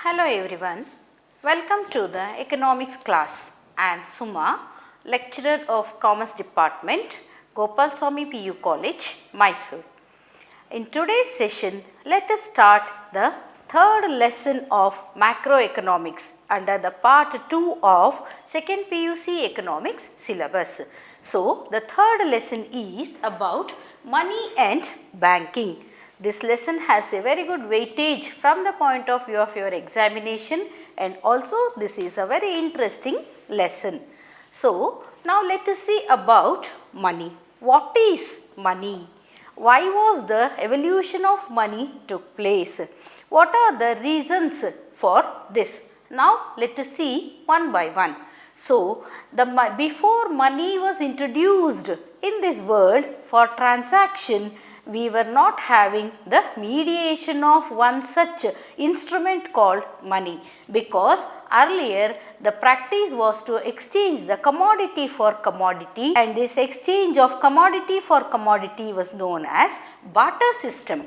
Hello everyone, welcome to the economics class. I am Suma, lecturer of Commerce Department, Gopalswamy PU College, Mysore. In today's session, let us start the third lesson of macroeconomics under the part 2 of 2nd PUC economics syllabus. So, the third lesson is about money and banking. This lesson has a very good weightage from the point of view of your examination, and also this is a very interesting lesson. So, now let us see about money. What is money? Why was the evolution of money took place? What are the reasons for this? Now, let us see one by one. So, before money was introduced in this world for transaction, we were not having the mediation of one such instrument called money, because earlier the practice was to exchange the commodity for commodity, and this exchange of commodity for commodity was known as barter system.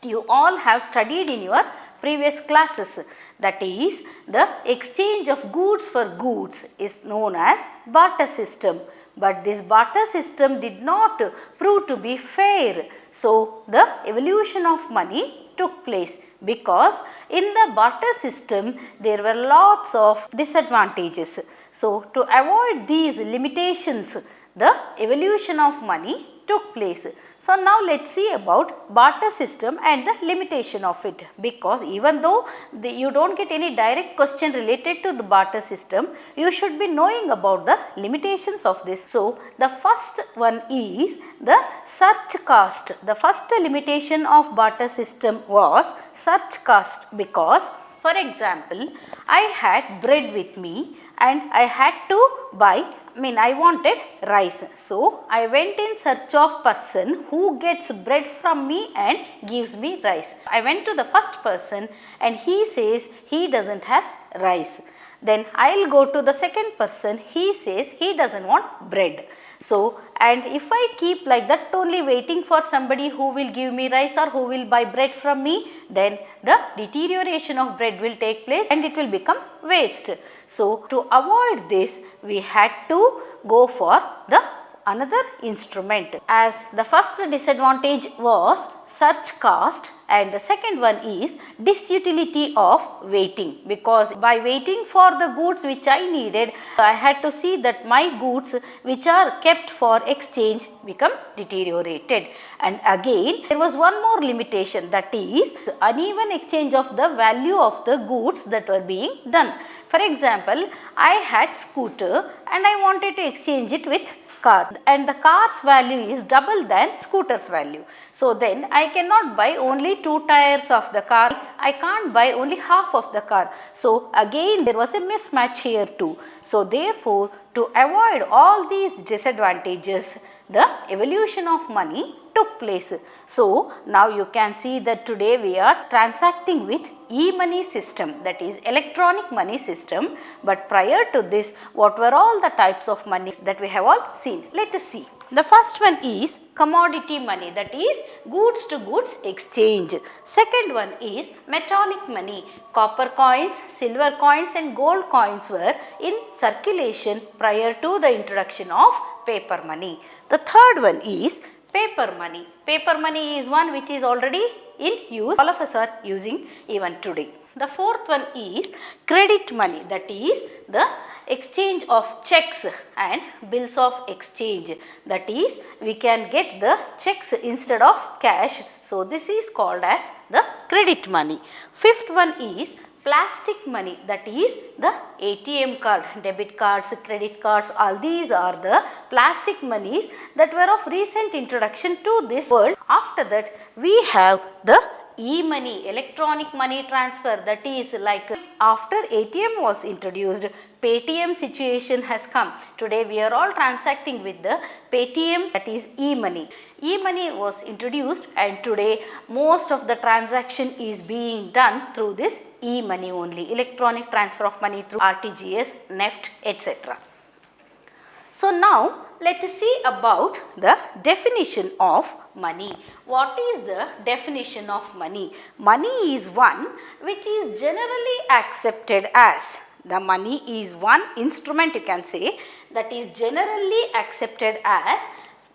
You all have studied in your previous classes, that is the exchange of goods for goods is known as barter system. But this barter system did not prove to be fair. So, the evolution of money took place, because in the barter system there were lots of disadvantages. So, to avoid these limitations, the evolution of money took place. So, now let us see about barter system and the limitation of it, because even though you do not get any direct question related to the barter system, you should be knowing about the limitations of this. So, the first one is the search cost. The first limitation of barter system was search cost, because for example, I had bread with me and I had to buy, I wanted rice. So, I went in search of person who gets bread from me and gives me rice. I went to the first person and he says he does not have rice. Then I will go to the second person, he says he does not want bread. So, and if I keep like that only waiting for somebody who will give me rice or who will buy bread from me, then the deterioration of bread will take place and it will become waste. So, to avoid this, we had to go for the another instrument, as the first disadvantage was search cost and the second one is disutility of waiting, because by waiting for the goods which I needed, I had to see that my goods which are kept for exchange become deteriorated. And again there was one more limitation, that is uneven exchange of the value of the goods that were being done. For example, I had scooter and I wanted to exchange it with car, and the car's value is double than scooter's value. So, then I cannot buy only 2 tires of the car, I can't buy only half of the car. So, again there was a mismatch here too. So, therefore, to avoid all these disadvantages, the evolution of money took place. So, now you can see that today we are transacting with e-money system, that is electronic money system. But prior to this, what were all the types of money that we have all seen? Let us see. The first one is commodity money, that is goods to goods exchange. Second one is metallic money. Copper coins, silver coins and gold coins were in circulation prior to the introduction of paper money. The third one is paper money. Paper money is one which is already in use, all of us are using even today. The fourth one is credit money, that is the exchange of checks and bills of exchange, that is we can get the checks instead of cash. So, this is called as the credit money. Fifth one is plastic money, that is the ATM card, debit cards, credit cards, all these are the plastic monies that were of recent introduction to this world. After that, we have the e-money, electronic money transfer, that is like after ATM was introduced, Paytm situation has come. Today we are all transacting with the Paytm, that is e-money. E-money was introduced and today most of the transaction is being done through this e-money only, electronic transfer of money through RTGS, NEFT, etc. So now let us see about the definition of money. What is the definition of money? Money is one which is generally accepted as, the money is one instrument you can say that is generally accepted as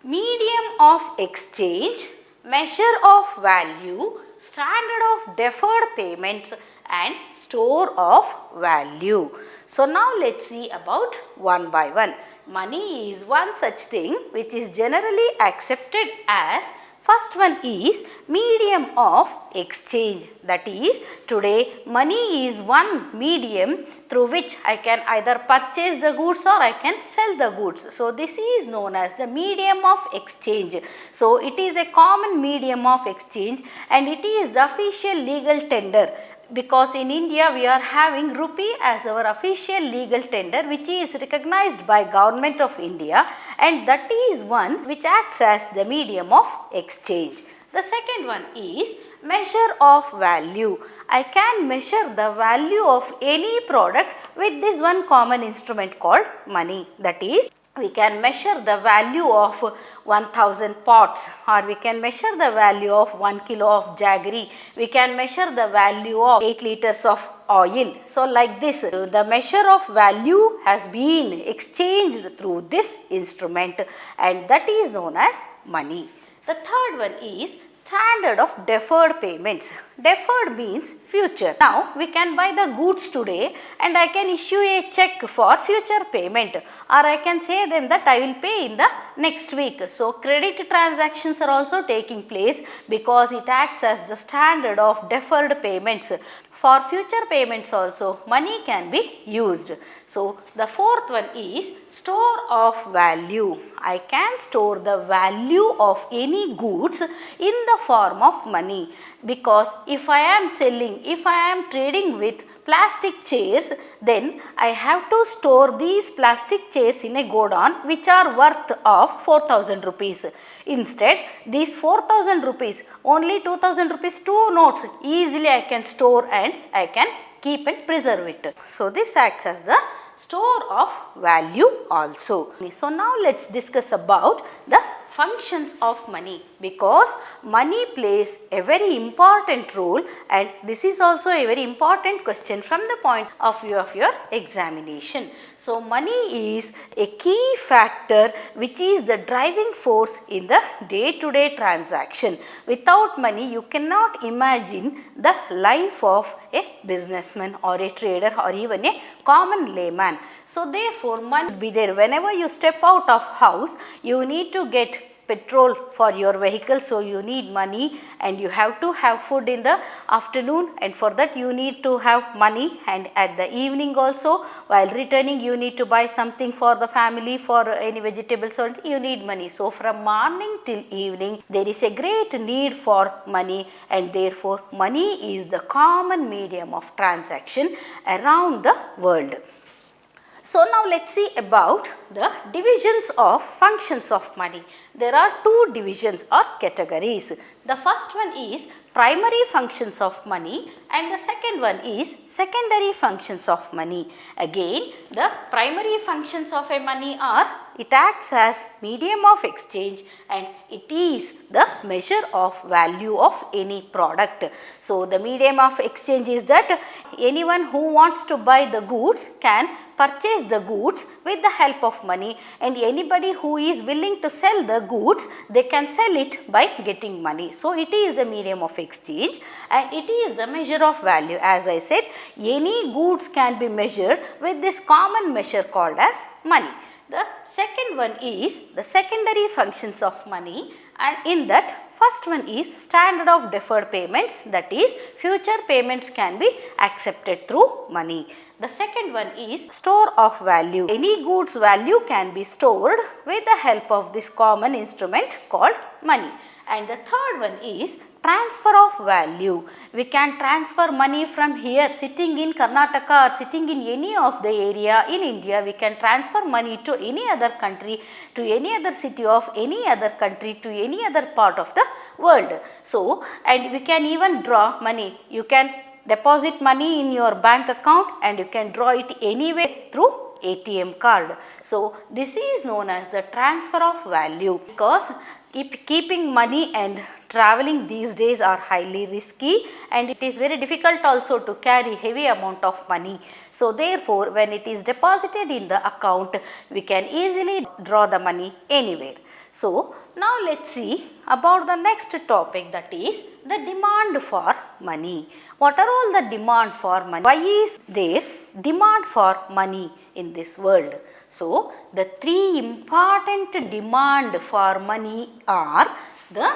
medium of exchange, measure of value, standard of deferred payments and store of value. So now let us see about one by one. Money is one such thing which is generally accepted as, first one is medium of exchange, that is today money is one medium through which I can either purchase the goods or I can sell the goods. So this is known as the medium of exchange. So it is a common medium of exchange and it is the official legal tender, because in India we are having rupee as our official legal tender which is recognized by Government of India, and that is one which acts as the medium of exchange. The second one is measure of value. I can measure the value of any product with this one common instrument called money. That is, we can measure the value of 1000 pots, or we can measure the value of 1 kilo of jaggery, we can measure the value of 8 liters of oil. So like this, the measure of value has been exchanged through this instrument and that is known as money. The third one is standard of deferred payments. Deferred means future. Now we can buy the goods today and I can issue a check for future payment, or I can say them that I will pay in the next week. So credit transactions are also taking place because it acts as the standard of deferred payments. For future payments also money can be used. So the fourth one is store of value. I can store the value of any goods in the form of money, because if I am selling, if I am trading with plastic chairs, then I have to store these plastic chairs in a godown which are worth of 4000 rupees. Instead, these 4000 rupees, only 2000 rupees, 2 notes, easily I can store and I can keep and preserve it. So this acts as the store of value also. So now let us discuss about the functions of money, because money plays a very important role and this is also a very important question from the point of view of your examination. So money is a key factor which is the driving force in the day-to-day transaction. Without money you cannot imagine the life of a businessman or a trader or even a common layman. So therefore money will be there. Whenever you step out of house, you need to get petrol for your vehicle, so you need money, and you have to have food in the afternoon, and for that you need to have money, and at the evening also while returning you need to buy something for the family, for any vegetables or you need money. So from morning till evening there is a great need for money, and therefore money is the common medium of transaction around the world. So now let us see about the divisions of functions of money. There are two divisions or categories. The first one is primary functions of money and the second one is secondary functions of money. Again, the primary functions of a money are, it acts as medium of exchange and it is the measure of value of any product. So the medium of exchange is that anyone who wants to buy the goods can purchase the goods with the help of money, and anybody who is willing to sell the goods, they can sell it by getting money. So it is the medium of exchange and it is the measure of value. As I said, any goods can be measured with this common measure called as money. The second one is the secondary functions of money, and in that first one is standard of deferred payments, that is future payments can be accepted through money. The second one is store of value. Any goods value can be stored with the help of this common instrument called money. And the third one is transfer of value. We can transfer money from here sitting in Karnataka or sitting in any of the area in India. We can transfer money to any other country, to any other city of any other country, to any other part of the world. So, and we can even draw money. You can deposit money in your bank account and you can draw it anywhere through ATM card. So this is known as the transfer of value, because keeping money and traveling these days are highly risky, and it is very difficult also to carry heavy amount of money. So therefore, when it is deposited in the account, we can easily draw the money anywhere. So now let us see about the next topic, that is the demand for money. What are all the demand for money? Why is there demand for money in this world? So the three important demand for money are the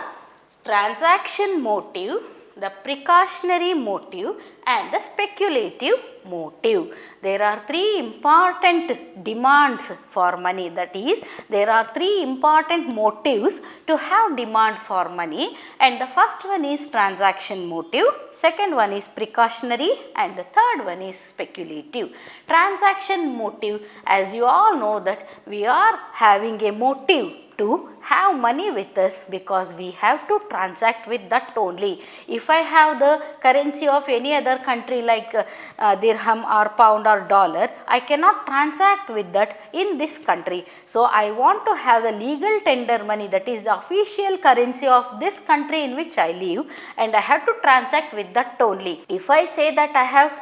transaction motive, the precautionary motive, and the speculative motive. There are three important demands for money, that is there are three important motives to have demand for money, and the first one is transaction motive, second one is precautionary, and the third one is speculative. Transaction motive, as you all know that we are having a motive to have money with us because we have to transact with that only. If I have the currency of any other country like dirham or pound or dollar, I cannot transact with that in this country. So I want to have the legal tender money, that is the official currency of this country in which I live, and I have to transact with that only. If I say that I have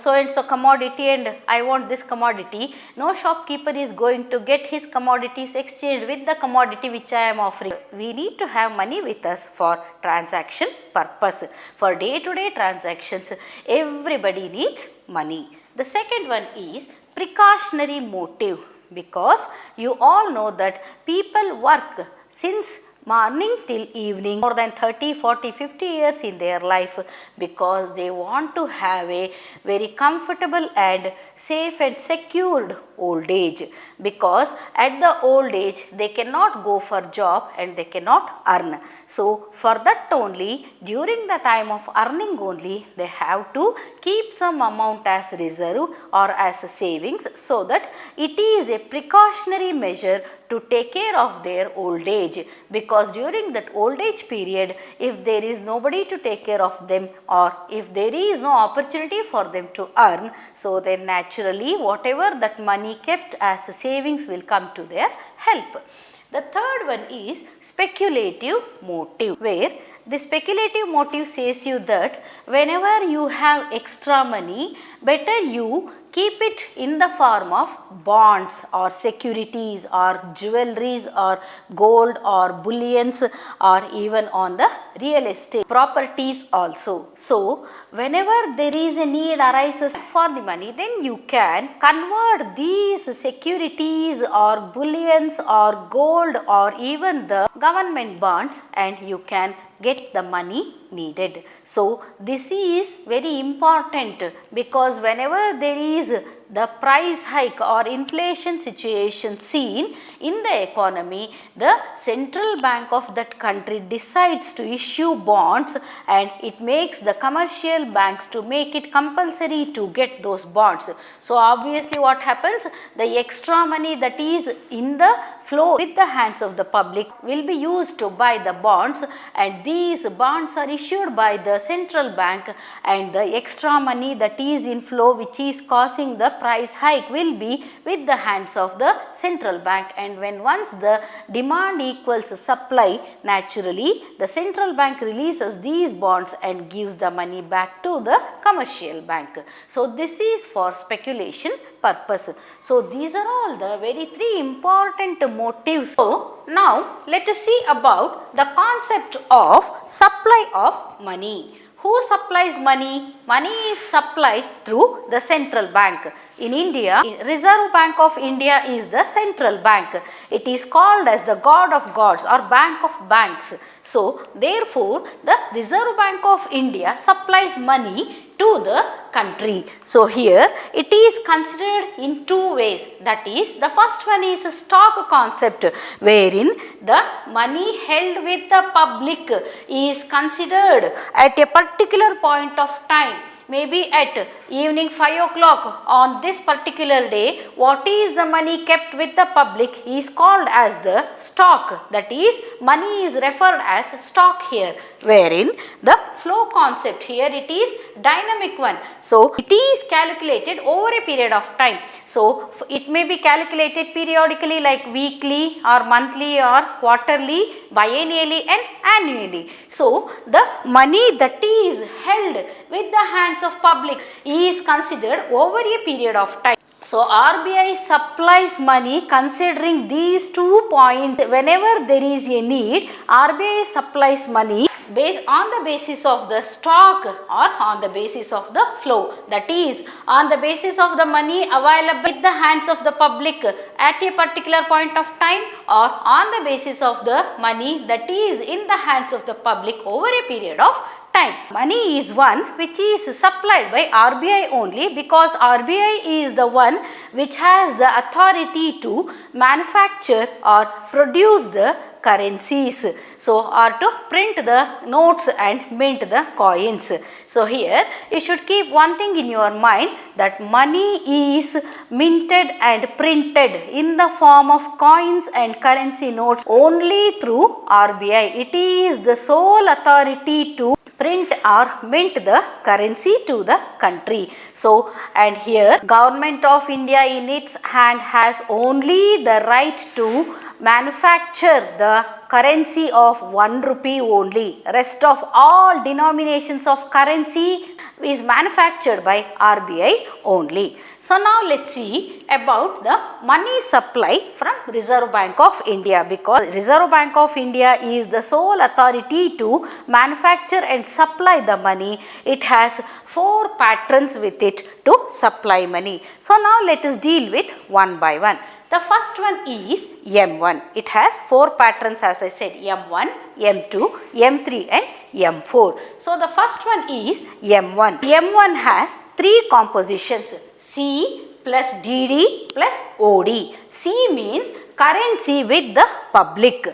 so and so commodity and I want this commodity, no shopkeeper is going to get his commodities exchanged with the commodity which I am offering. We need to have money with us for transaction purpose. For day-to-day transactions, everybody needs money. The second one is precautionary motive, because you all know that people work since morning till evening more than 30, 40, 50 years in their life, because they want to have a very comfortable and safe and secured old age, because at the old age they cannot go for job and they cannot earn. So for that only, during the time of earning only, they have to keep some amount as reserve or as savings, so that it is a precautionary measure to take care of their old age, because during that old age period, if there is nobody to take care of them, or if there is no opportunity for them to earn, so then naturally whatever that money kept as savings will come to their help. The third one is speculative motive, where the speculative motive says you that whenever you have extra money, better you keep it in the form of bonds or securities or jewelries or gold or bullions, or even on the real estate properties also. So whenever there is a need arises for the money, then you can convert these securities or bullions or gold or even the government bonds, and you can get the money needed. So this is very important, because whenever there is the price hike or inflation situation seen in the economy, the central bank of that country decides to issue bonds, and it makes the commercial banks to make it compulsory to get those bonds. So obviously what happens, the extra money that is in the flow with the hands of the public will be used to buy the bonds, and these bonds are issued by the central bank, and the extra money that is in flow which is causing the price hike will be with the hands of the central bank. And when once the demand equals supply, naturally the central bank releases these bonds and gives the money back to the commercial bank. So this is for speculation purpose. So these are all the very three important motives. So now let us see about the concept of supply of money. Who supplies money? Money is supplied through the central bank. In India, Reserve Bank of India is the central bank. It is called as the God of gods or Bank of banks. So therefore, the Reserve Bank of India supplies money to the country. So here it is considered in two ways. That is, the first one is a stock concept, wherein the money held with the public is considered at a particular point of time. Maybe at evening 5 o'clock on this particular day, what is the money kept with the public is called as the stock. That is, money is referred as stock here, wherein the flow concept. Here it is dynamic one. So it is calculated over a period of time. So it may be calculated periodically like weekly or monthly or quarterly, biennially and annually. So the money that is held with the hands of public is considered over a period of time. So RBI supplies money considering these 2 points. Whenever there is a need, RBI supplies money based on the basis of the stock or on the basis of the flow. That is, on the basis of the money available in the hands of the public at a particular point of time, or on the basis of the money that is in the hands of the public over a period of time. Money is one which is supplied by RBI only, because RBI is the one which has the authority to manufacture or produce the currencies. So, or to print the notes and mint the coins. So, here you should keep one thing in your mind, that money is minted and printed in the form of coins and currency notes only through RBI. It is the sole authority to print or mint the currency to the country. So, and here Government of India in its hand has only the right to manufacture the currency of 1 rupee only. Rest of all denominations of currency is manufactured by RBI only. So now let's see about the money supply from Reserve Bank of India, because Reserve Bank of India is the sole authority to manufacture and supply the money. It has 4 patrons with it to supply money. So now let us deal with one by one. The first one is M1. It has 4 patrons, as I said, M1, M2, M3 and M4. So the first one is M1. M1 has 3 compositions: C plus DD plus OD. C means currency with the public.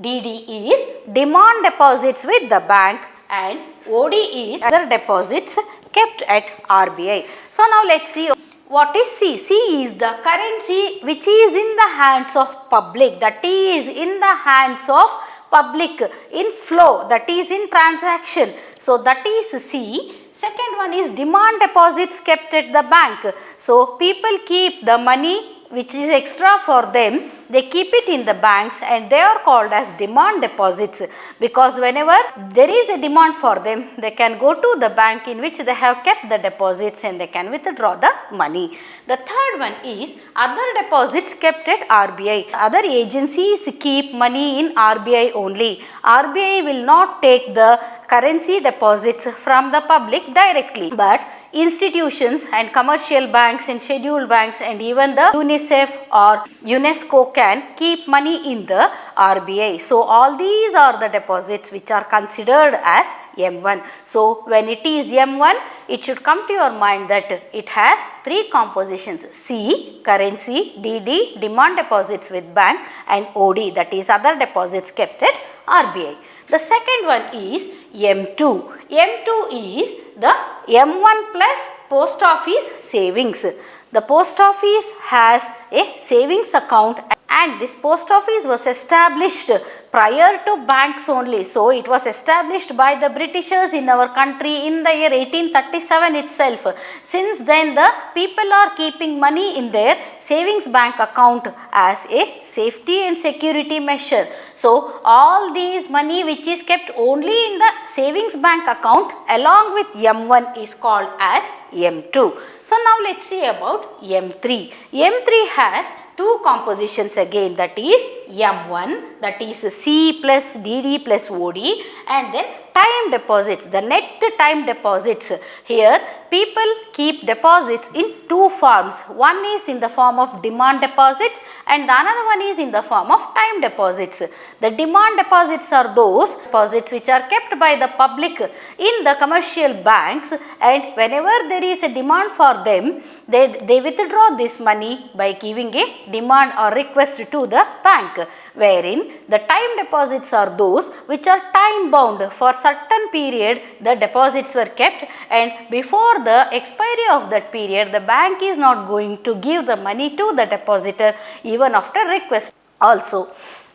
DD is demand deposits with the bank, and OD is other deposits kept at RBI. So now let's see. What is C? C is the currency which is in the hands of public, that is in the hands of public in flow, that is in transaction. So that is C. Second one is demand deposits kept at the bank. So people keep the money which is extra for them, they keep it in the banks, and they are called as demand deposits, because whenever there is a demand for them, they can go to the bank in which they have kept the deposits and they can withdraw the money. The third one is other deposits kept at RBI. Other agencies keep money in RBI only. RBI will not take the currency deposits from the public directly, but institutions and commercial banks and scheduled banks and even the UNICEF or UNESCO can keep money in the RBI. So all these are the deposits which are considered as M1. So when it is M1, it should come to your mind that it has 3 compositions: C currency, DD demand deposits with bank, and OD, that is other deposits kept at RBI. The second one is M2. M2 is the M1 plus post office savings. The post office has a savings account, and this post office was established prior to banks only. So it was established by the Britishers in our country in the year 1837 itself. Since then the people are keeping money in their savings bank account as a safety and security measure. So all these money which is kept only in the savings bank account along with M1 is called as M2. So now let's see about M3. M3 has 2 compositions again, that is M1, that is C plus DD plus OD, and then time deposits, the net time deposits. Here people keep deposits in 2 forms. One is in the form of demand deposits and the another one is in the form of time deposits. The demand deposits are those deposits which are kept by the public in the commercial banks, and whenever there is a demand for them, they withdraw this money by giving a demand or request to the bank. Wherein the time deposits are those which are time bound. For certain period the deposits were kept, and before the expiry of that period the bank is not going to give the money to the depositor even after request also.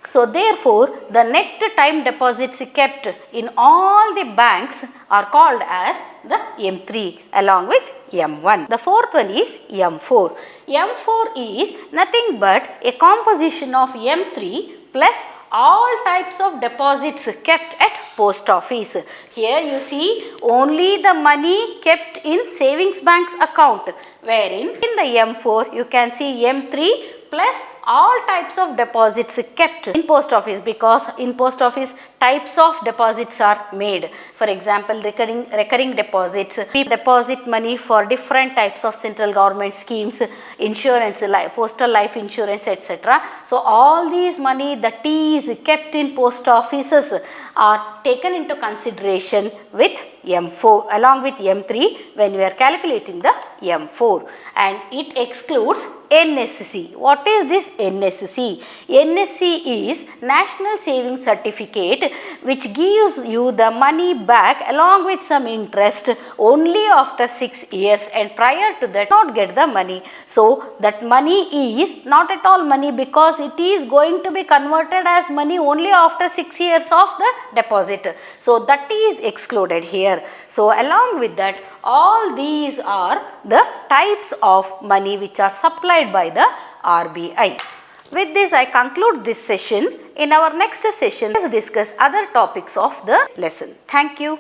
So therefore, the net time deposits kept in all the banks are called as the M3 along with M1. The fourth one is M4. M4 is nothing but a composition of M3 plus all types of deposits kept at post office. Here you see only the money kept in savings bank's account, wherein in the M4 you can see M3 plus all types of deposits kept in post office, because in post office types of deposits are made. For example, recurring deposits, we deposit money for different types of central government schemes, insurance, postal life insurance, etc. So all these money, the T is kept in post offices, are taken into consideration with M4 along with M3 when we are calculating the M4, and it excludes NSC. What is this NSC? NSC is National Savings Certificate, which gives you the money back along with some interest only after 6 years, and prior to that not get the money. So that money is not at all money, because it is going to be converted as money only after 6 years of the deposit. So that is excluded here. So along with that, all these are the types of money which are supplied by the RBI. With this, I conclude this session. In our next session, let's discuss other topics of the lesson. Thank you.